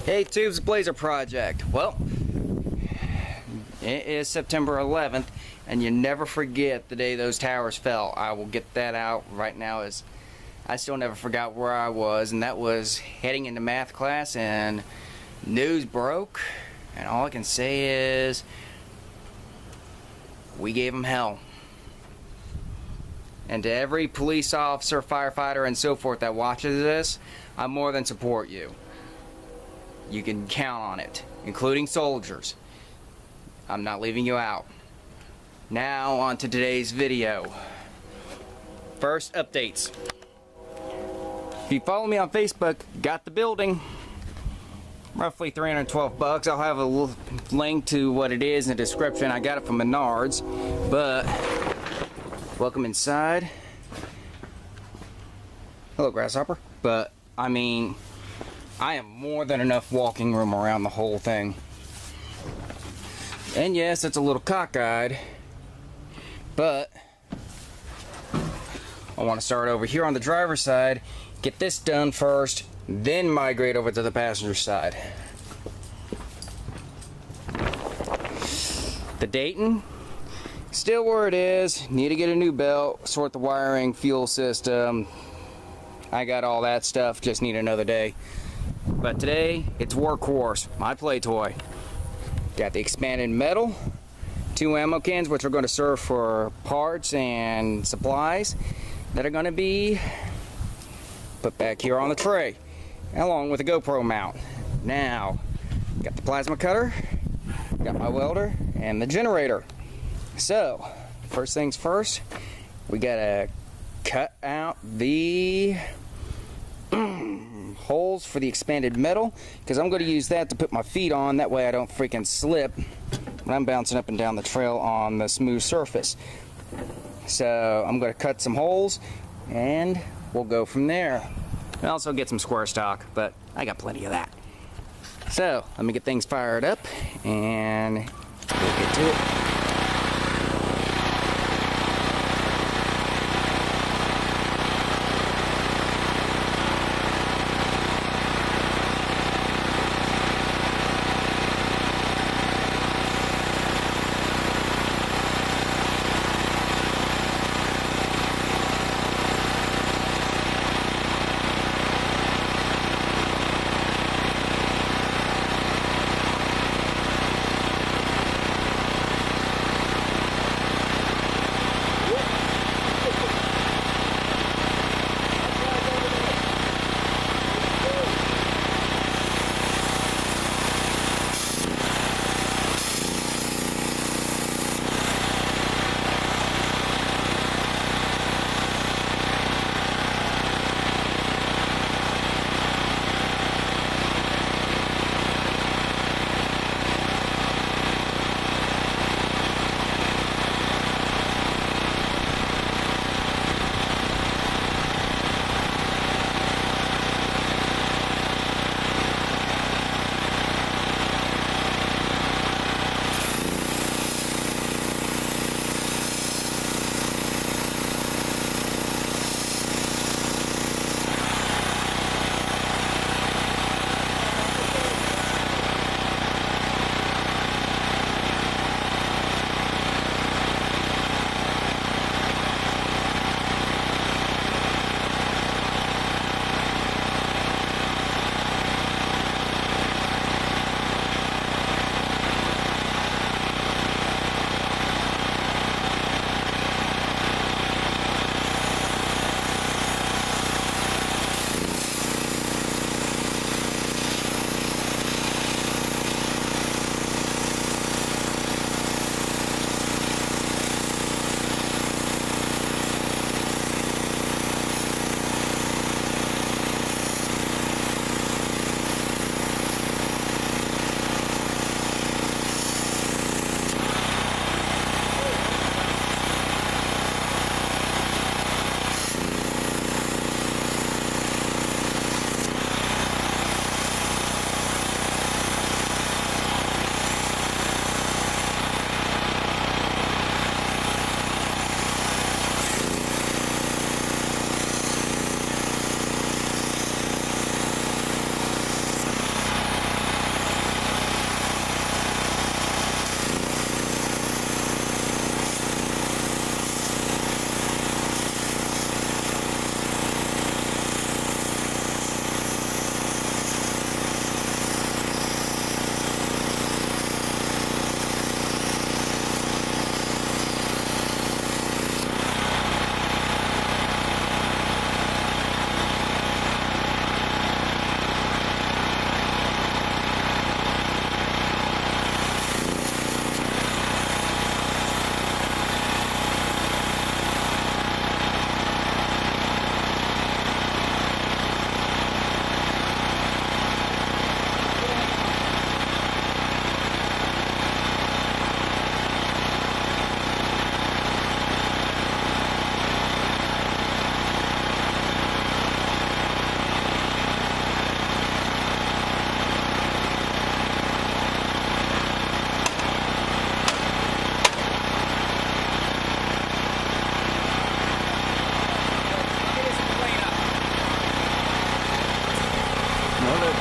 Hey Tubes Blazer Project. Well, it is September 11th, and you never forget the day those towers fell. I will get that out right now. As I still never forgot where I was, and that was heading into math class, and news broke, and all I can say is we gave them hell. And to every police officer, firefighter, and so forth that watches this, I more than support you. You can count on it, including soldiers. I'm not leaving you out. Now on to today's video. First, updates. If you follow me on Facebook, got the building. Roughly 312 bucks. I'll have a link to what it is in the description. I got it from Menards, but welcome inside. Hello, grasshopper. But I mean, I have more than enough walking room around the whole thing. And yes, it's a little cockeyed, but I want to start over here on the driver's side, get this done first, then migrate over to the passenger side. The Dayton, still where it is. Need to get a new belt, sort the wiring, fuel system. I got all that stuff, just need another day. But today, it's Workhorse, my play toy. Got the expanded metal, 2 ammo cans, which are going to serve for parts and supplies that are going to be put back here on the tray, along with a GoPro mount. Now, got the plasma cutter, got my welder, and the generator. So, first things first, we gotta cut out the holes for the expanded metal, because I'm going to use that to put my feet on. That way I don't freaking slip when I'm bouncing up and down the trail on the smooth surface. So I'm going to cut some holes and we'll go from there. And also get some square stock, but I got plenty of that. So let me get things fired up and we'll get to it.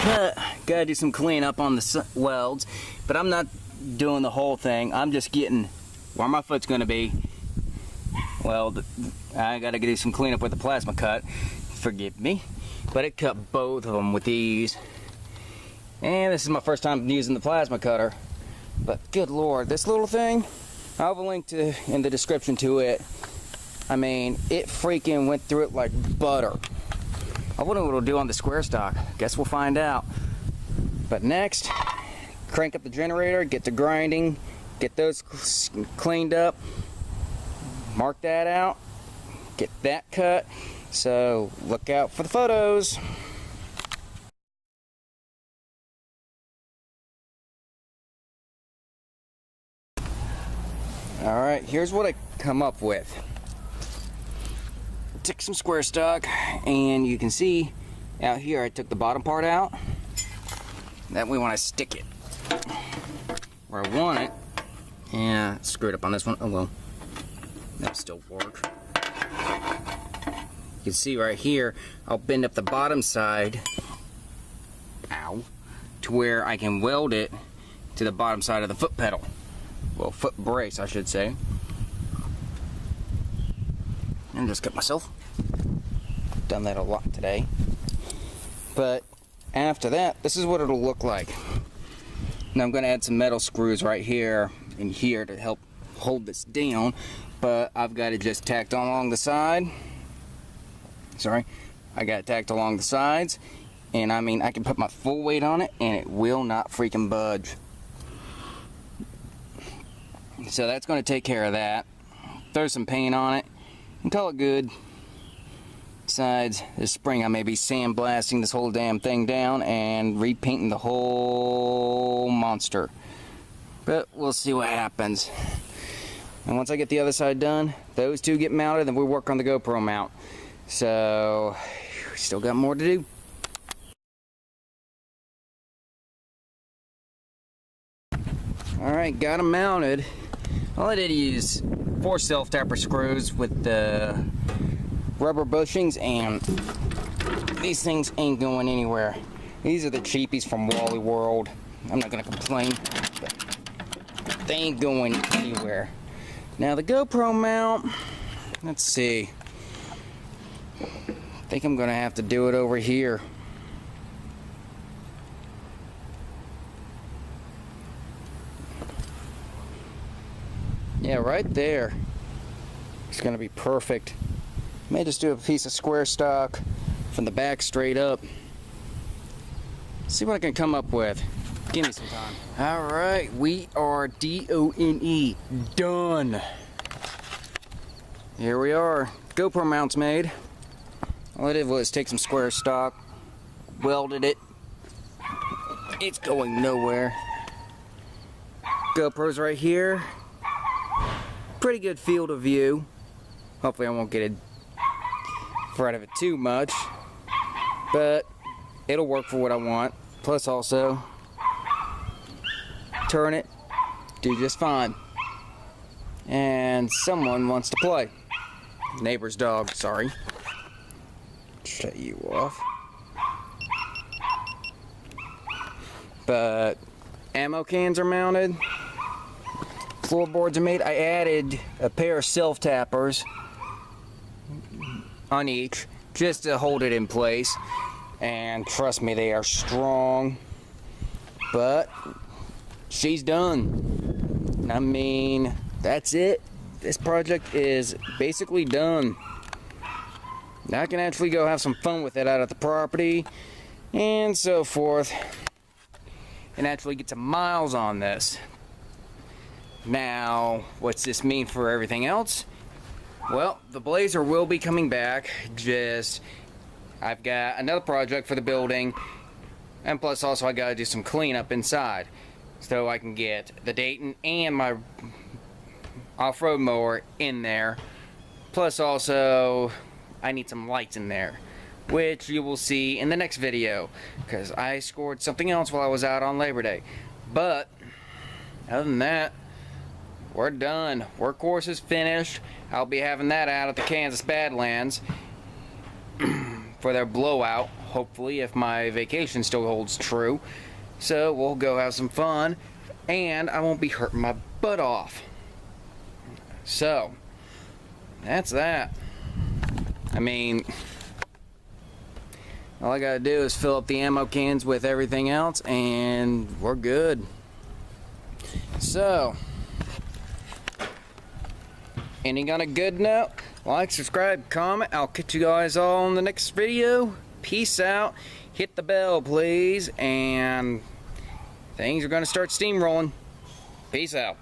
cut, gotta do some cleanup on the welds, but I'm not doing the whole thing. I'm just getting where my foot's gonna be. Well, I gotta do some cleanup with the plasma cut. Forgive me, but it cut both of them with ease. And this is my first time using the plasma cutter. But good lord, this little thing, I'll have a link in the description to it. I mean, it freaking went through it like butter. I wonder what it'll do on the square stock. Guess we'll find out. But next, crank up the generator, get to grinding, get those cleaned up, mark that out, get that cut. So look out for the photos. Alright, here's what I come up with. Took some square stock, and you can see out here I took the bottom part out. That way when I stick it where I want it, yeah, screwed up on this one. Oh well, that'll still work. You can see right here, I'll bend up the bottom side, ow, to where I can weld it to the bottom side of the foot pedal. Well, foot brace, I should say. And just cut myself. Done that a lot today. But after that, this is what it'll look like. Now I'm going to add some metal screws right here and here to help hold this down. But I've got it just tacked on along the side. Sorry. I got it tacked along the sides. And I mean, I can put my full weight on it and it will not freaking budge. So that's going to take care of that. Throw some paint on it and call it good. Besides, this spring I may be sandblasting this whole damn thing down and repainting the whole monster. But we'll see what happens. And once I get the other side done, those two get mounted, then we work on the GoPro mount. So, we still got more to do. Alright, got them mounted. All I did is 4 self-tapper screws with the rubber bushings, and these things ain't going anywhere. These are the cheapies from Wally World. I'm not gonna complain, but they ain't going anywhere. Now the GoPro mount, let's see. I think I'm gonna have to do it over here. Yeah, right there. It's gonna be perfect. May just do a piece of square stock from the back straight up. See what I can come up with. Give me some time. Alright, we are D-O-N-E. Done. Here we are. GoPro mount's made. All I did was take some square stock, welded it. It's going nowhere. GoPro's right here. Pretty good field of view. Hopefully I won't get in front of it too much, but it'll work for what I want. Plus also, turn it, do just fine. And someone wants to play. Neighbor's dog, sorry. Shut you off. But ammo cans are mounted. Floorboards are made. I added a pair of self-tappers on each just to hold it in place, and trust me, they are strong. But she's done. I mean, that's it. This project is basically done. Now I can actually go have some fun with it out at the property and so forth, and actually get some miles on this. Now, what's this mean for everything else? Well, the Blazer will be coming back. Just, I've got another project for the building, and plus also I gotta do some cleanup inside, so I can get the Dayton and my off-road mower in there. Plus also, I need some lights in there, which you will see in the next video, because I scored something else while I was out on Labor Day. But, other than that, we're done. Workhorse is finished. I'll be having that out at the Kansas Badlands for their blowout. hopefully, if my vacation still holds true. So we'll go have some fun, and I won't be hurting my butt off. So that's that. I mean, all I gotta do is fill up the ammo cans with everything else, and we're good. So, ending on a good note, like, subscribe, comment. I'll catch you guys all in the next video. Peace out. Hit the bell, please, and things are gonna start steamrolling. Peace out.